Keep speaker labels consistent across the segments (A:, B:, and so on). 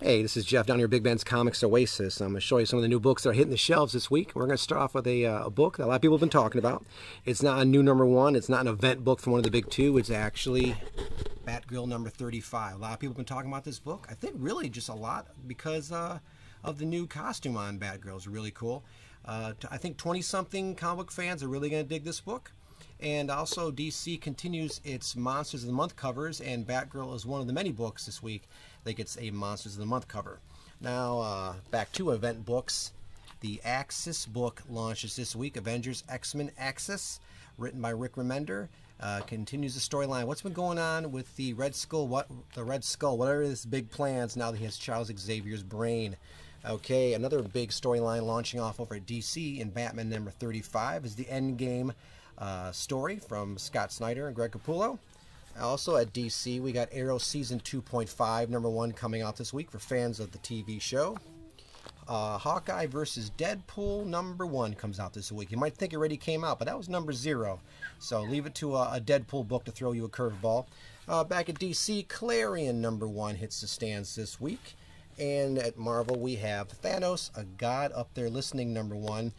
A: Hey, this is Jeff down here at Big Ben's Comics Oasis. I'm going to show you some of the new books that are hitting the shelves this week. We're going to start off with a book that a lot of people have been talking about. It's not a new #1. It's not an event book from one of the big two. It's actually Batgirl number 35. A lot of people have been talking about this book. I think really just a lot because of the new costume on Batgirl. It's really cool. I think 20-something comic book fans are really going to dig this book. And also DC continues its Monsters of the Month covers, and Batgirl is one of the many books this week that gets a Monsters of the Month cover. Now, back to event books. The Axis book launches this week, Avengers X-Men Axis, written by Rick Remender. Continues the storyline. What's been going on with the Red Skull? What are his big plans now that he has Charles Xavier's brain? Okay, another big storyline launching off over at DC in Batman number 35 is the Endgame story from Scott Snyder and Greg Capullo. Also at DC, we got Arrow Season 2.5, #1 coming out this week for fans of the TV show. Hawkeye vs. Deadpool #1 comes out this week. You might think it already came out, but that was #0. So leave it to a Deadpool book to throw you a curveball. Back at DC, Clarion #1 hits the stands this week. And at Marvel, we have Thanos, a God Up There Listening #1.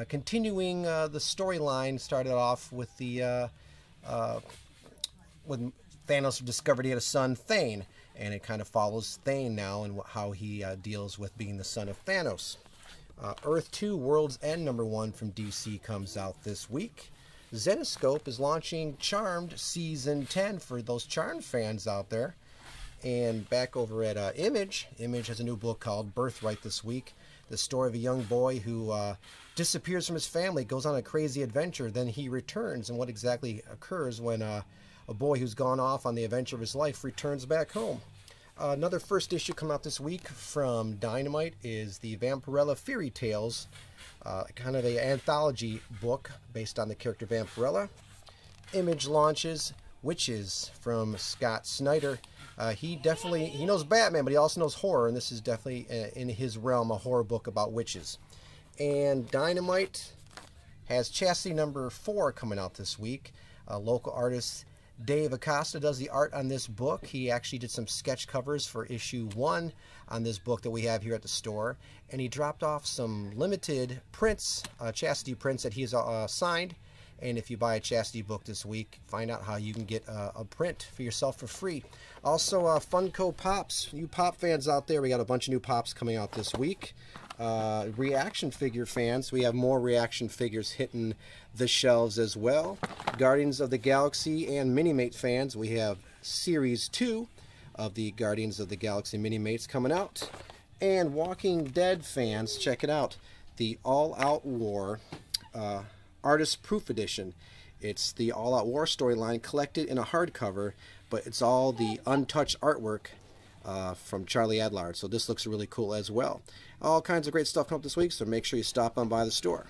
A: Continuing the storyline started off with when Thanos discovered he had a son, Thane, and it kind of follows Thane now and how he deals with being the son of Thanos. Earth 2 World's End #1 from DC comes out this week. Zenescope is launching Charmed Season 10 for those Charmed fans out there. And back over at Image has a new book called Birthright this week. The story of a young boy who disappears from his family, goes on a crazy adventure, then he returns, and what exactly occurs when a boy who's gone off on the adventure of his life returns back home. Another first issue coming out this week from Dynamite is the Vampirella Fairy Tales, kind of an anthology book based on the character Vampirella. Image launches Witches from Scott Snyder. He knows Batman, but he also knows horror, and this is definitely in his realm, a horror book about witches. And Dynamite has Chastity #4 coming out this week. Local artist Dave Acosta does the art on this book. He actually did some sketch covers for issue 1 on this book that we have here at the store, and he dropped off some limited prints, Chastity prints that he's signed. And if you buy a Chastity book this week, find out how you can get a print for yourself for free. Also, Funko Pops. You Pop fans out there, we got a bunch of new Pops coming out this week. Reaction figure fans, we have more reaction figures hitting the shelves as well. Guardians of the Galaxy and Minimate fans, we have Series 2 of the Guardians of the Galaxy Minimates coming out. And Walking Dead fans, check it out. The All Out War Artist Proof Edition. It's the All Out War storyline collected in a hardcover, but it's all the untouched artwork from Charlie Adlard. So this looks really cool as well. All kinds of great stuff coming up this week, so make sure you stop on by the store.